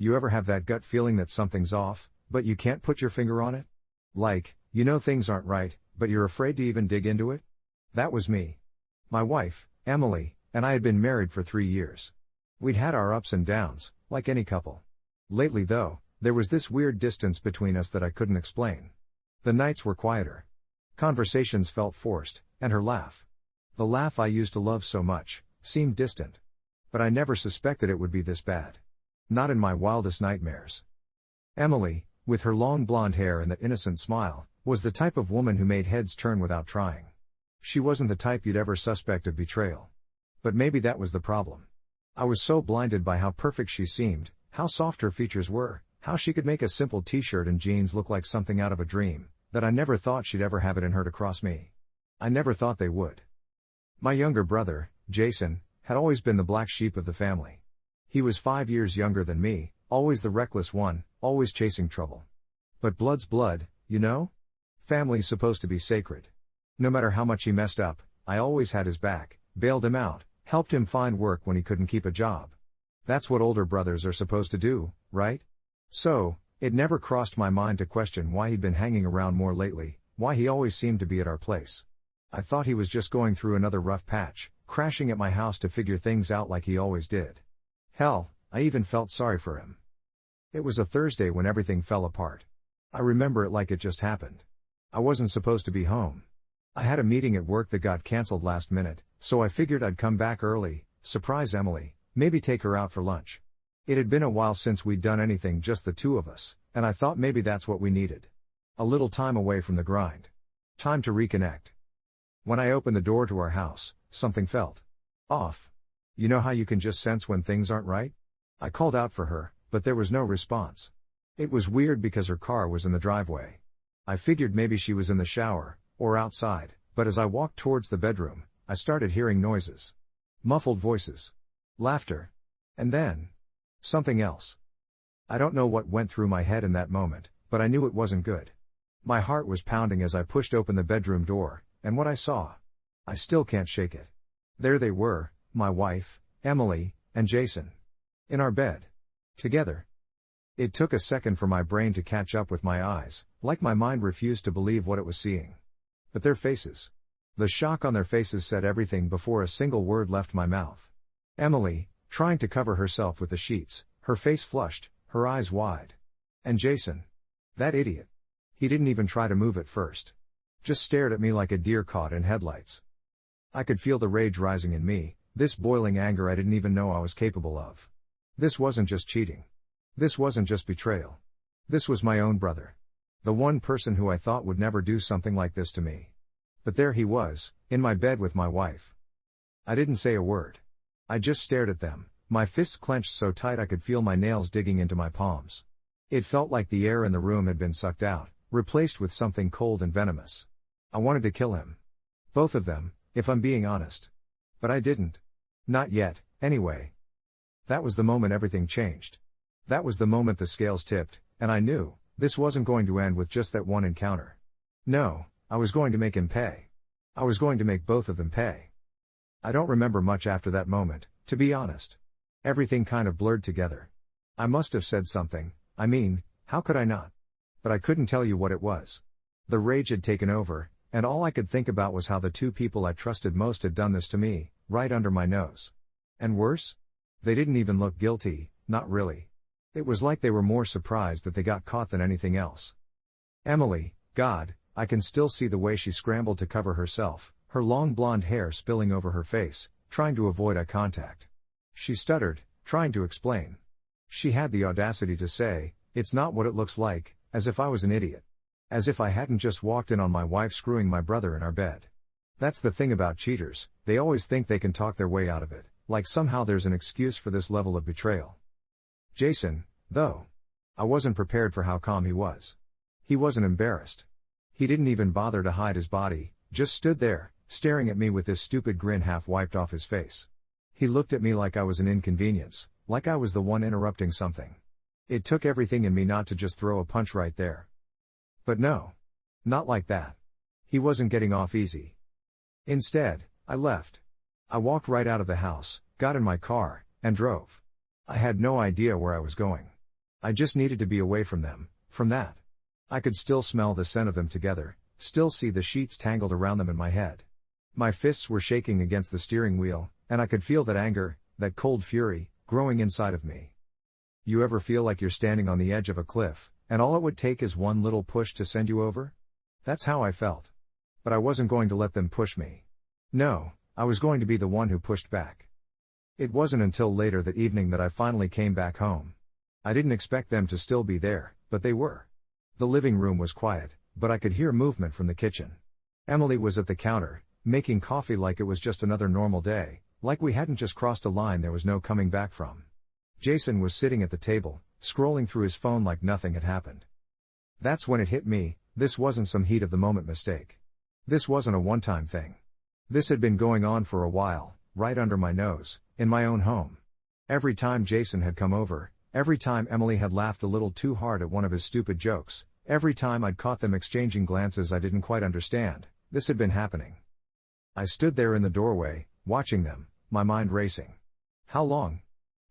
You ever have that gut feeling that something's off, but you can't put your finger on it? Like, you know things aren't right, but you're afraid to even dig into it? That was me. My wife, Emily, and I had been married for 3 years. We'd had our ups and downs, like any couple. Lately though, there was this weird distance between us that I couldn't explain. The nights were quieter. Conversations felt forced, and her laugh, the laugh I used to love so much, seemed distant. But I never suspected it would be this bad. Not in my wildest nightmares. Emily, with her long blonde hair and that innocent smile, was the type of woman who made heads turn without trying. She wasn't the type you'd ever suspect of betrayal. But maybe that was the problem. I was so blinded by how perfect she seemed, how soft her features were, how she could make a simple t-shirt and jeans look like something out of a dream, that I never thought she'd ever have it in her to cross me. I never thought they would. My younger brother, Jason, had always been the black sheep of the family. He was 5 years younger than me, always the reckless one, always chasing trouble. But blood's blood, you know? Family's supposed to be sacred. No matter how much he messed up, I always had his back, bailed him out, helped him find work when he couldn't keep a job. That's what older brothers are supposed to do, right? So, it never crossed my mind to question why he'd been hanging around more lately, why he always seemed to be at our place. I thought he was just going through another rough patch, crashing at my house to figure things out like he always did. Hell, I even felt sorry for him. It was a Thursday when everything fell apart. I remember it like it just happened. I wasn't supposed to be home. I had a meeting at work that got cancelled last minute, so I figured I'd come back early, surprise Emily, maybe take her out for lunch. It had been a while since we'd done anything just the two of us, and I thought maybe that's what we needed. A little time away from the grind. Time to reconnect. When I opened the door to our house, something felt off. You know how you can just sense when things aren't right? I called out for her, but there was no response. It was weird because her car was in the driveway. I figured maybe she was in the shower, or outside, but as I walked towards the bedroom, I started hearing noises. Muffled voices. Laughter. And then something else. I don't know what went through my head in that moment, but I knew it wasn't good. My heart was pounding as I pushed open the bedroom door, and what I saw, I still can't shake it. There they were, my wife, Emily, and Jason. In our bed. Together. It took a second for my brain to catch up with my eyes, like my mind refused to believe what it was seeing. But their faces. The shock on their faces said everything before a single word left my mouth. Emily, trying to cover herself with the sheets, her face flushed, her eyes wide. And Jason. That idiot. He didn't even try to move at first. Just stared at me like a deer caught in headlights. I could feel the rage rising in me, this boiling anger I didn't even know I was capable of. This wasn't just cheating. This wasn't just betrayal. This was my own brother. The one person who I thought would never do something like this to me. But there he was, in my bed with my wife. I didn't say a word. I just stared at them, my fists clenched so tight I could feel my nails digging into my palms. It felt like the air in the room had been sucked out, replaced with something cold and venomous. I wanted to kill him. Both of them, if I'm being honest. But I didn't. Not yet, anyway. That was the moment everything changed. That was the moment the scales tipped, and I knew, this wasn't going to end with just that one encounter. No, I was going to make him pay. I was going to make both of them pay. I don't remember much after that moment, to be honest. Everything kind of blurred together. I must have said something, I mean, how could I not? But I couldn't tell you what it was. The rage had taken over, and all I could think about was how the two people I trusted most had done this to me, right under my nose. And worse? They didn't even look guilty, not really. It was like they were more surprised that they got caught than anything else. Emily, God, I can still see the way she scrambled to cover herself, her long blonde hair spilling over her face, trying to avoid eye contact. She stuttered, trying to explain. She had the audacity to say, "It's not what it looks like," as if I was an idiot. As if I hadn't just walked in on my wife screwing my brother in our bed. That's the thing about cheaters, they always think they can talk their way out of it, like somehow there's an excuse for this level of betrayal. Jason, though. I wasn't prepared for how calm he was. He wasn't embarrassed. He didn't even bother to hide his body, just stood there, staring at me with this stupid grin half wiped off his face. He looked at me like I was an inconvenience, like I was the one interrupting something. It took everything in me not to just throw a punch right there. But no. Not like that. He wasn't getting off easy. Instead, I left. I walked right out of the house, got in my car, and drove. I had no idea where I was going. I just needed to be away from them, from that. I could still smell the scent of them together, still see the sheets tangled around them in my head. My fists were shaking against the steering wheel, and I could feel that anger, that cold fury, growing inside of me. You ever feel like you're standing on the edge of a cliff, and all it would take is one little push to send you over? That's how I felt. But I wasn't going to let them push me. No, I was going to be the one who pushed back. It wasn't until later that evening that I finally came back home. I didn't expect them to still be there, but they were. The living room was quiet, but I could hear movement from the kitchen. Emily was at the counter, making coffee like it was just another normal day, like we hadn't just crossed a line there was no coming back from. Jason was sitting at the table, scrolling through his phone like nothing had happened. That's when it hit me, this wasn't some heat of the moment mistake. This wasn't a one-time thing. This had been going on for a while, right under my nose, in my own home. Every time Jason had come over, every time Emily had laughed a little too hard at one of his stupid jokes, every time I'd caught them exchanging glances I didn't quite understand, this had been happening. I stood there in the doorway, watching them, my mind racing. How long?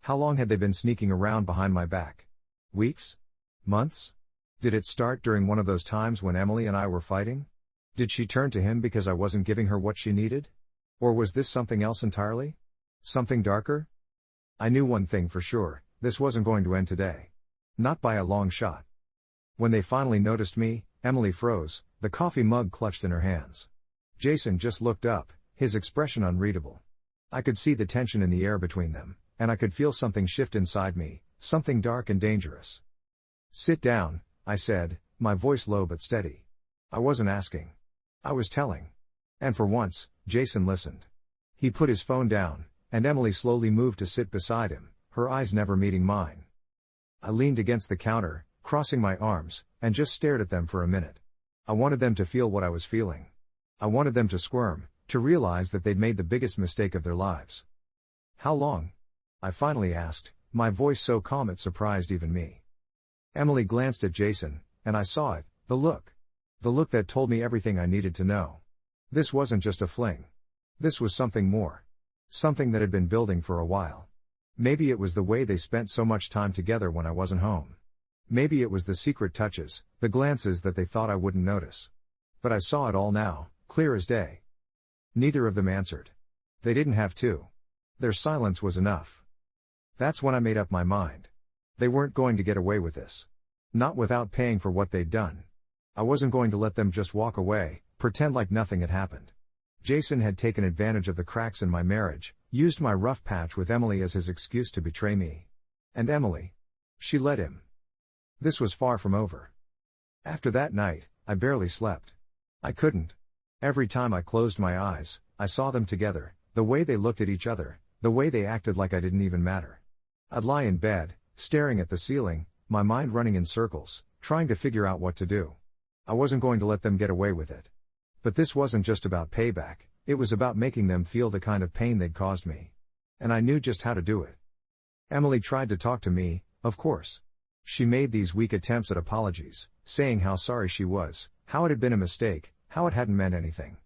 How long had they been sneaking around behind my back? Weeks? Months? Did it start during one of those times when Emily and I were fighting? Did she turn to him because I wasn't giving her what she needed? Or was this something else entirely? Something darker? I knew one thing for sure, this wasn't going to end today. Not by a long shot. When they finally noticed me, Emily froze, the coffee mug clutched in her hands. Jason just looked up, his expression unreadable. I could see the tension in the air between them, and I could feel something shift inside me, something dark and dangerous. Sit down, I said, my voice low but steady. I wasn't asking. I was telling. And for once, Jason listened. He put his phone down, and Emily slowly moved to sit beside him, her eyes never meeting mine. I leaned against the counter, crossing my arms, and just stared at them for a minute. I wanted them to feel what I was feeling. I wanted them to squirm, to realize that they'd made the biggest mistake of their lives. How long? I finally asked, my voice so calm it surprised even me. Emily glanced at Jason, and I saw it, the look. The look that told me everything I needed to know. This wasn't just a fling. This was something more. Something that had been building for a while. Maybe it was the way they spent so much time together when I wasn't home. Maybe it was the secret touches, the glances that they thought I wouldn't notice. But I saw it all now, clear as day. Neither of them answered. They didn't have to. Their silence was enough. That's when I made up my mind. They weren't going to get away with this. Not without paying for what they'd done. I wasn't going to let them just walk away, pretend like nothing had happened. Jason had taken advantage of the cracks in my marriage, used my rough patch with Emily as his excuse to betray me. And Emily. She let him. This was far from over. After that night, I barely slept. I couldn't. Every time I closed my eyes, I saw them together, the way they looked at each other, the way they acted like I didn't even matter. I'd lie in bed, staring at the ceiling, my mind running in circles, trying to figure out what to do. I wasn't going to let them get away with it. But this wasn't just about payback, it was about making them feel the kind of pain they'd caused me. And I knew just how to do it. Emily tried to talk to me, of course. She made these weak attempts at apologies, saying how sorry she was, how it had been a mistake, how it hadn't meant anything.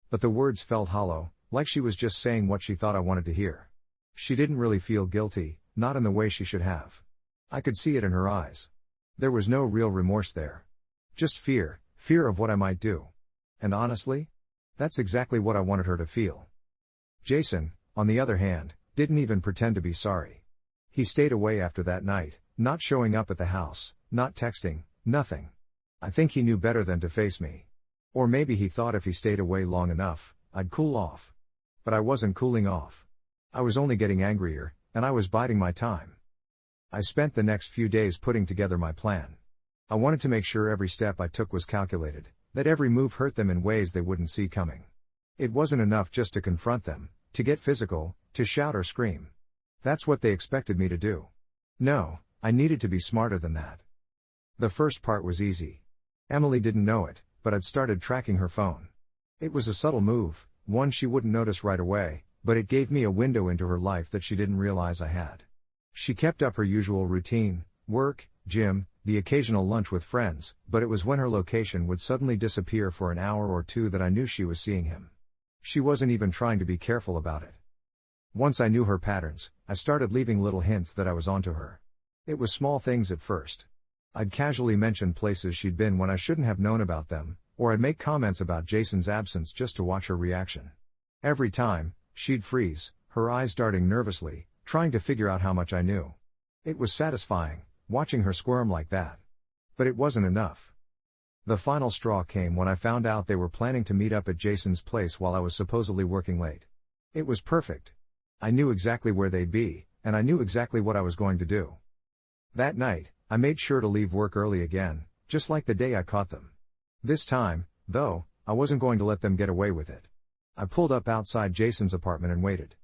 But the words felt hollow, like she was just saying what she thought I wanted to hear. She didn't really feel guilty, not in the way she should have. I could see it in her eyes. There was no real remorse there. Just fear of what I might do. And honestly, that's exactly what I wanted her to feel. Jason, on the other hand, didn't even pretend to be sorry. He stayed away after that night, not showing up at the house, not texting, nothing. I think he knew better than to face me. Or maybe he thought if he stayed away long enough, I'd cool off. But I wasn't cooling off. I was only getting angrier, and I was biding my time. I spent the next few days putting together my plan. I wanted to make sure every step I took was calculated, that every move hurt them in ways they wouldn't see coming. It wasn't enough just to confront them, to get physical, to shout or scream. That's what they expected me to do. No, I needed to be smarter than that. The first part was easy. Emily didn't know it, but I'd started tracking her phone. It was a subtle move, one she wouldn't notice right away, but it gave me a window into her life that she didn't realize I had. She kept up her usual routine, work, gym, the occasional lunch with friends, but it was when her location would suddenly disappear for an hour or two that I knew she was seeing him. She wasn't even trying to be careful about it. Once I knew her patterns, I started leaving little hints that I was onto her. It was small things at first. I'd casually mention places she'd been when I shouldn't have known about them, or I'd make comments about Jason's absence just to watch her reaction. Every time, she'd freeze, her eyes darting nervously, trying to figure out how much I knew. It was satisfying, watching her squirm like that. But it wasn't enough. The final straw came when I found out they were planning to meet up at Jason's place while I was supposedly working late. It was perfect. I knew exactly where they'd be, and I knew exactly what I was going to do. That night, I made sure to leave work early again, just like the day I caught them. This time, though, I wasn't going to let them get away with it. I pulled up outside Jason's apartment and waited.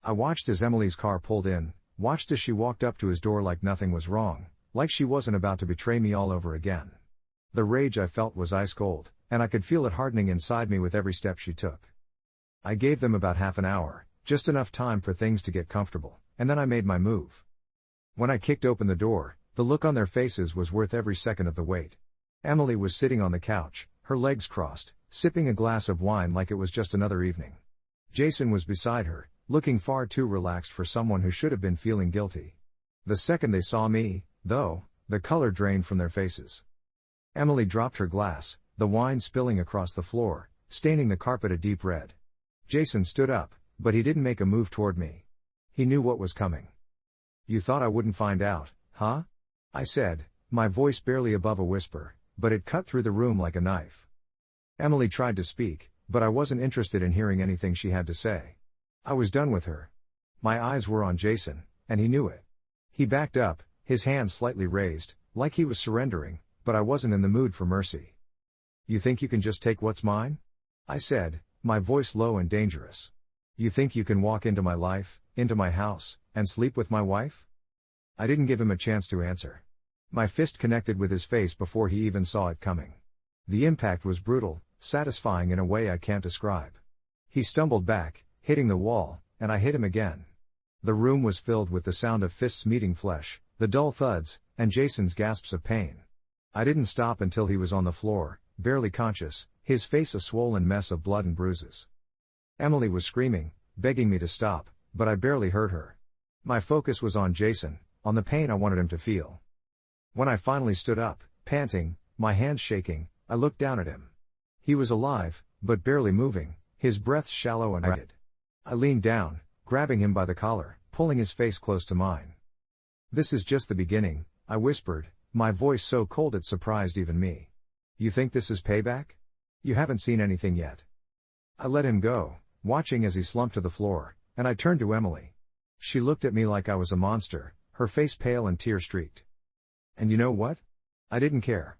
I watched as Emily's car pulled in, watched as she walked up to his door like nothing was wrong, like she wasn't about to betray me all over again. The rage I felt was ice cold, and I could feel it hardening inside me with every step she took. I gave them about half an hour, just enough time for things to get comfortable, and then I made my move. When I kicked open the door, the look on their faces was worth every second of the wait. Emily was sitting on the couch, her legs crossed, sipping a glass of wine like it was just another evening. Jason was beside her, looking far too relaxed for someone who should have been feeling guilty. The second they saw me, though, the color drained from their faces. Emily dropped her glass, the wine spilling across the floor, staining the carpet a deep red. Jason stood up, but he didn't make a move toward me. He knew what was coming. "You thought I wouldn't find out, huh?" I said, my voice barely above a whisper, but it cut through the room like a knife. Emily tried to speak, but I wasn't interested in hearing anything she had to say. I was done with her. My eyes were on Jason, and he knew it. He backed up, his hands slightly raised, like he was surrendering, but I wasn't in the mood for mercy. "You think you can just take what's mine?" I said, my voice low and dangerous. "You think you can walk into my life, into my house, and sleep with my wife?" I didn't give him a chance to answer. My fist connected with his face before he even saw it coming. The impact was brutal, satisfying in a way I can't describe. He stumbled back, hitting the wall, and I hit him again. The room was filled with the sound of fists meeting flesh, the dull thuds, and Jason's gasps of pain. I didn't stop until he was on the floor, barely conscious, his face a swollen mess of blood and bruises. Emily was screaming, begging me to stop, but I barely heard her. My focus was on Jason, on the pain I wanted him to feel. When I finally stood up, panting, my hands shaking, I looked down at him. He was alive, but barely moving, his breath shallow and ragged. I leaned down, grabbing him by the collar, pulling his face close to mine. "This is just the beginning," I whispered, my voice so cold it surprised even me. "You think this is payback? You haven't seen anything yet." I let him go, watching as he slumped to the floor, and I turned to Emily. She looked at me like I was a monster, her face pale and tear-streaked. And you know what? I didn't care.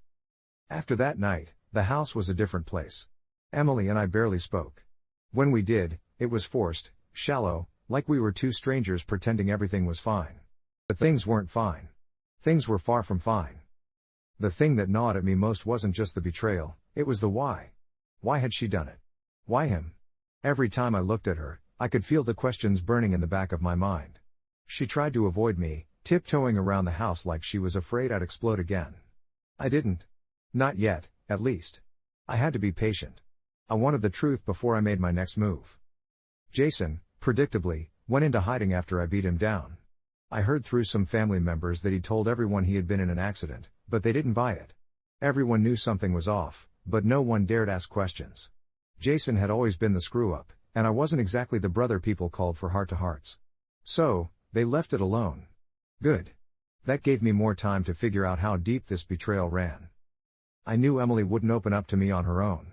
After that night, the house was a different place. Emily and I barely spoke. When we did, it was forced, shallow, like we were two strangers pretending everything was fine. But things weren't fine. Things were far from fine. The thing that gnawed at me most wasn't just the betrayal, it was the why. Why had she done it? Why him? Every time I looked at her, I could feel the questions burning in the back of my mind. She tried to avoid me, tiptoeing around the house like she was afraid I'd explode again. I didn't. Not yet, at least. I had to be patient. I wanted the truth before I made my next move. Jason, predictably, went into hiding after I beat him down. I heard through some family members that he'd told everyone he had been in an accident, but they didn't buy it. Everyone knew something was off, but no one dared ask questions. Jason had always been the screw-up, and I wasn't exactly the brother people called for heart-to-hearts. So, they left it alone. Good. That gave me more time to figure out how deep this betrayal ran. I knew Emily wouldn't open up to me on her own.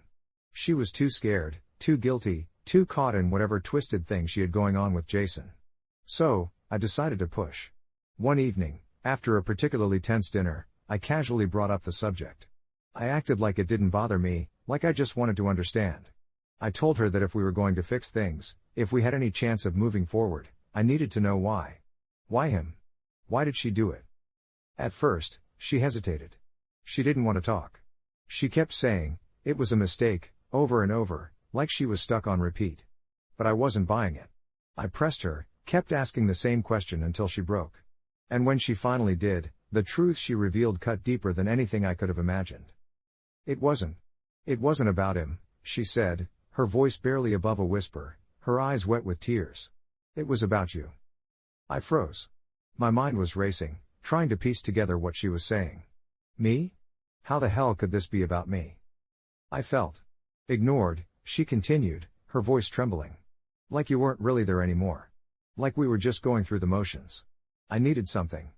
She was too scared, too guilty, too caught in whatever twisted thing she had going on with Jason. So, I decided to push. One evening, after a particularly tense dinner, I casually brought up the subject. I acted like it didn't bother me, like I just wanted to understand. I told her that if we were going to fix things, if we had any chance of moving forward, I needed to know why. Why him? Why did she do it? At first, she hesitated. She didn't want to talk. She kept saying, it was a mistake, over and over, like she was stuck on repeat. But I wasn't buying it. I pressed her, kept asking the same question until she broke. And when she finally did, the truth she revealed cut deeper than anything I could have imagined. It wasn't about him, she said, her voice barely above a whisper, her eyes wet with tears. It was about you. I froze. My mind was racing, trying to piece together what she was saying. Me? How the hell could this be about me? I felt ignored, she continued, her voice trembling. Like you weren't really there anymore. Like we were just going through the motions. I needed something.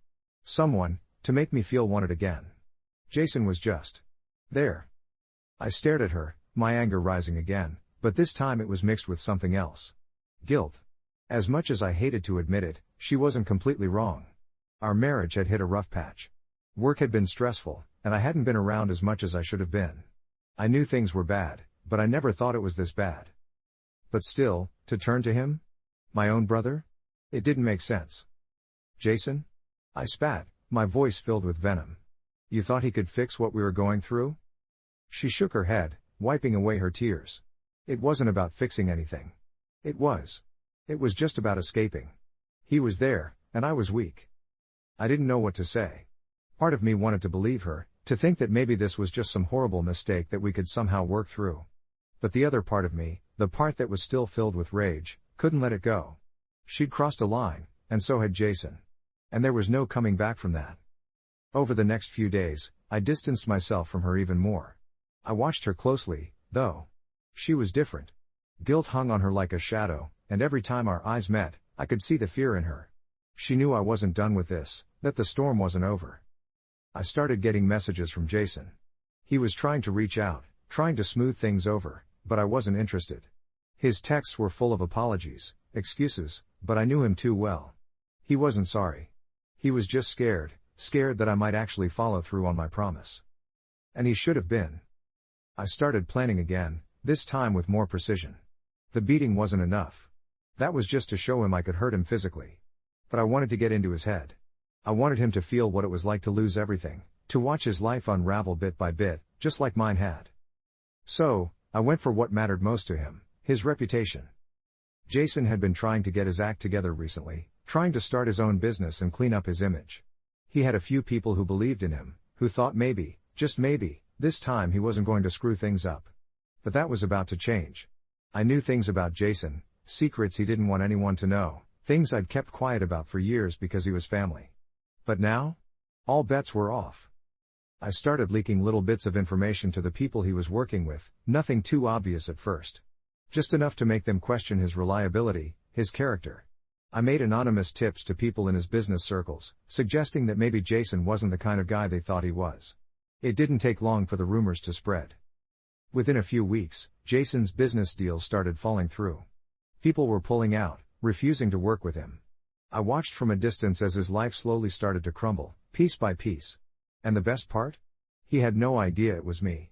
Someone, to make me feel wanted again. Jason was just there. I stared at her, my anger rising again, but this time it was mixed with something else. Guilt. As much as I hated to admit it, she wasn't completely wrong. Our marriage had hit a rough patch. Work had been stressful, and I hadn't been around as much as I should have been. I knew things were bad, but I never thought it was this bad. But still, to turn to him? My own brother? It didn't make sense. Jason? I spat, my voice filled with venom. You thought he could fix what we were going through? She shook her head, wiping away her tears. It wasn't about fixing anything. It was just about escaping. He was there, and I was weak. I didn't know what to say. Part of me wanted to believe her, to think that maybe this was just some horrible mistake that we could somehow work through. But the other part of me, the part that was still filled with rage, couldn't let it go. She'd crossed a line, and so had Jason. And there was no coming back from that. Over the next few days, I distanced myself from her even more. I watched her closely, though. She was different. Guilt hung on her like a shadow, and every time our eyes met, I could see the fear in her. She knew I wasn't done with this, that the storm wasn't over. I started getting messages from Jason. He was trying to reach out, trying to smooth things over, but I wasn't interested. His texts were full of apologies, excuses, but I knew him too well. He wasn't sorry. He was just scared that I might actually follow through on my promise. And he should have been. I started planning again, this time with more precision. The beating wasn't enough. That was just to show him I could hurt him physically. But I wanted to get into his head. I wanted him to feel what it was like to lose everything, to watch his life unravel bit by bit, just like mine had. So, I went for what mattered most to him, his reputation. Jason had been trying to get his act together recently, trying to start his own business and clean up his image. He had a few people who believed in him, who thought maybe, just maybe, this time he wasn't going to screw things up. But that was about to change. I knew things about Jason, secrets he didn't want anyone to know, things I'd kept quiet about for years because he was family. But now? All bets were off. I started leaking little bits of information to the people he was working with, nothing too obvious at first. Just enough to make them question his reliability, his character. I made anonymous tips to people in his business circles, suggesting that maybe Jason wasn't the kind of guy they thought he was. It didn't take long for the rumors to spread. Within a few weeks, Jason's business deals started falling through. People were pulling out, refusing to work with him. I watched from a distance as his life slowly started to crumble, piece by piece. And the best part? He had no idea it was me.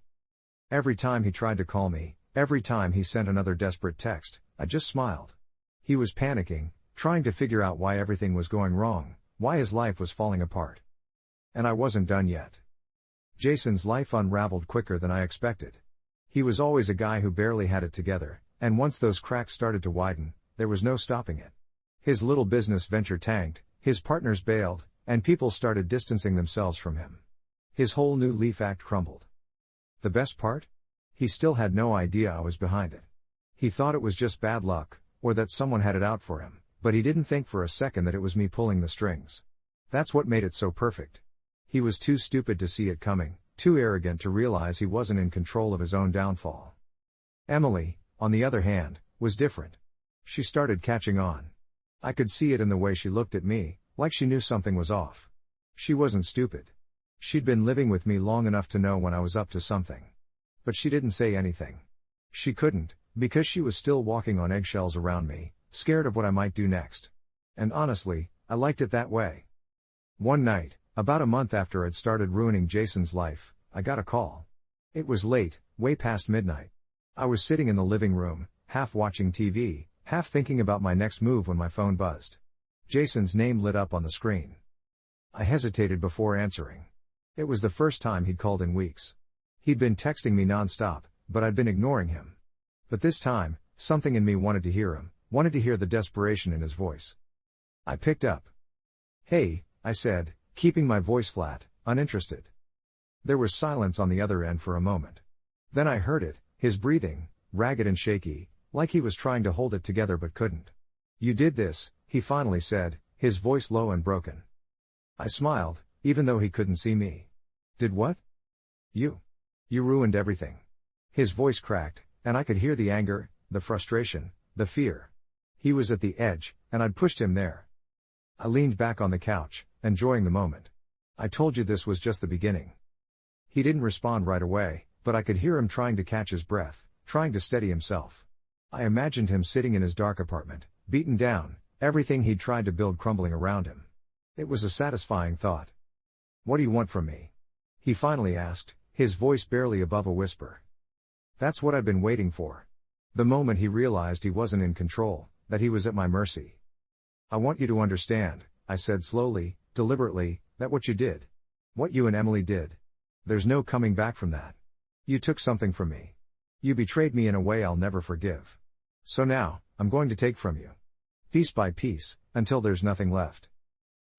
Every time he tried to call me, every time he sent another desperate text, I just smiled. He was panicking, trying to figure out why everything was going wrong, why his life was falling apart. And I wasn't done yet. Jason's life unraveled quicker than I expected. He was always a guy who barely had it together, and once those cracks started to widen, there was no stopping it. His little business venture tanked, his partners bailed, and people started distancing themselves from him. His whole New Leaf act crumbled. The best part? He still had no idea I was behind it. He thought it was just bad luck, or that someone had it out for him, but he didn't think for a second that it was me pulling the strings. That's what made it so perfect. He was too stupid to see it coming, too arrogant to realize he wasn't in control of his own downfall. Emily, on the other hand, was different. She started catching on. I could see it in the way she looked at me, like she knew something was off. She wasn't stupid. She'd been living with me long enough to know when I was up to something. But she didn't say anything. She couldn't, because she was still walking on eggshells around me, scared of what I might do next. And honestly, I liked it that way. One night, about a month after I'd started ruining Jason's life, I got a call. It was late, way past midnight. I was sitting in the living room, half watching TV, half thinking about my next move when my phone buzzed. Jason's name lit up on the screen. I hesitated before answering. It was the first time he'd called in weeks. He'd been texting me non-stop, but I'd been ignoring him. But this time, something in me wanted to hear him, wanted to hear the desperation in his voice. I picked up. "Hey," I said, keeping my voice flat, uninterested. There was silence on the other end for a moment. Then I heard it, his breathing, ragged and shaky, like he was trying to hold it together but couldn't. "You did this," he finally said, his voice low and broken. I smiled, even though he couldn't see me. Did what? You. You ruined everything. His voice cracked, and I could hear the anger, the frustration, the fear. He was at the edge, and I'd pushed him there. I leaned back on the couch, enjoying the moment. I told you this was just the beginning. He didn't respond right away, but I could hear him trying to catch his breath, trying to steady himself. I imagined him sitting in his dark apartment, beaten down, everything he'd tried to build crumbling around him. It was a satisfying thought. What do you want from me? He finally asked, his voice barely above a whisper. That's what I'd been waiting for. The moment he realized he wasn't in control, that he was at my mercy. I want you to understand, I said slowly, deliberately, that what you did. What you and Emily did. There's no coming back from that. You took something from me. You betrayed me in a way I'll never forgive. So now, I'm going to take from you. Piece by piece, until there's nothing left.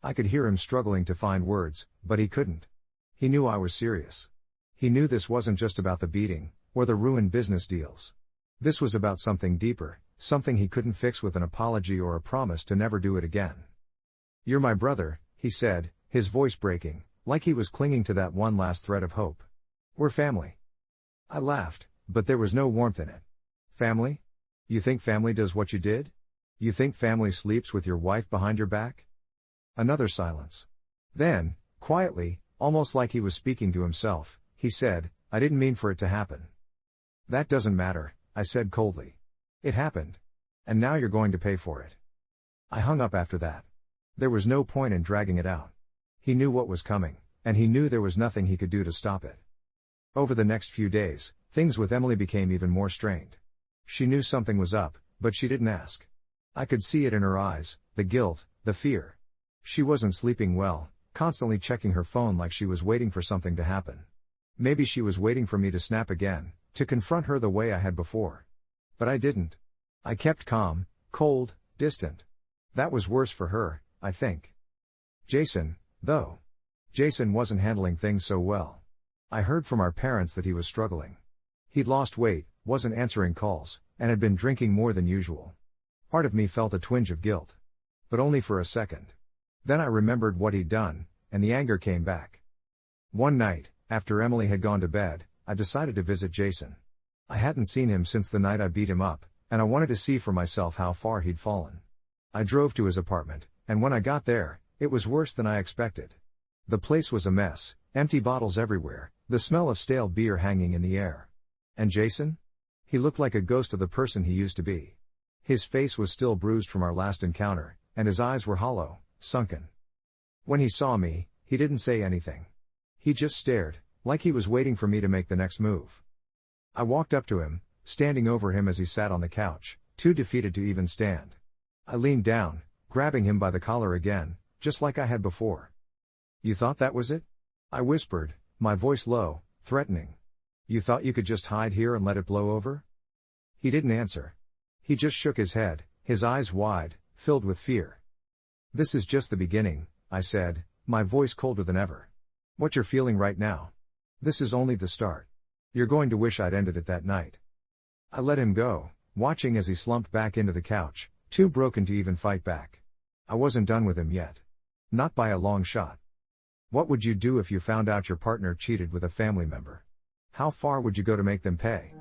I could hear him struggling to find words, but he couldn't. He knew I was serious. He knew this wasn't just about the beating, or the ruined business deals. This was about something deeper, something he couldn't fix with an apology or a promise to never do it again. You're my brother, he said, his voice breaking, like he was clinging to that one last thread of hope. We're family. I laughed, but there was no warmth in it. Family? You think family does what you did? You think family sleeps with your wife behind your back? Another silence. Then, quietly, almost like he was speaking to himself, he said, I didn't mean for it to happen. That doesn't matter, I said coldly. It happened. And now you're going to pay for it. I hung up after that. There was no point in dragging it out. He knew what was coming, and he knew there was nothing he could do to stop it. Over the next few days, things with Emily became even more strained. She knew something was up, but she didn't ask. I could see it in her eyes, the guilt, the fear. She wasn't sleeping well, constantly checking her phone like she was waiting for something to happen. Maybe she was waiting for me to snap again, to confront her the way I had before. But I didn't. I kept calm, cold, distant. That was worse for her, I think. Jason, though. Jason wasn't handling things so well. I heard from our parents that he was struggling. He'd lost weight, wasn't answering calls, and had been drinking more than usual. Part of me felt a twinge of guilt. But only for a second. Then I remembered what he'd done, and the anger came back. One night, after Emily had gone to bed, I decided to visit Jason. I hadn't seen him since the night I beat him up, and I wanted to see for myself how far he'd fallen. I drove to his apartment, and when I got there, it was worse than I expected. The place was a mess, empty bottles everywhere, the smell of stale beer hanging in the air. And Jason? He looked like a ghost of the person he used to be. His face was still bruised from our last encounter, and his eyes were hollow, sunken. When he saw me, he didn't say anything. He just stared, like he was waiting for me to make the next move. I walked up to him, standing over him as he sat on the couch, too defeated to even stand. I leaned down, grabbing him by the collar again, just like I had before. You thought that was it? I whispered, my voice low, threatening. You thought you could just hide here and let it blow over? He didn't answer. He just shook his head, his eyes wide, filled with fear. This is just the beginning, I said, my voice colder than ever. What you're feeling right now. This is only the start. You're going to wish I'd ended it that night. I let him go, watching as he slumped back into the couch, too broken to even fight back. I wasn't done with him yet. Not by a long shot. What would you do if you found out your partner cheated with a family member? How far would you go to make them pay?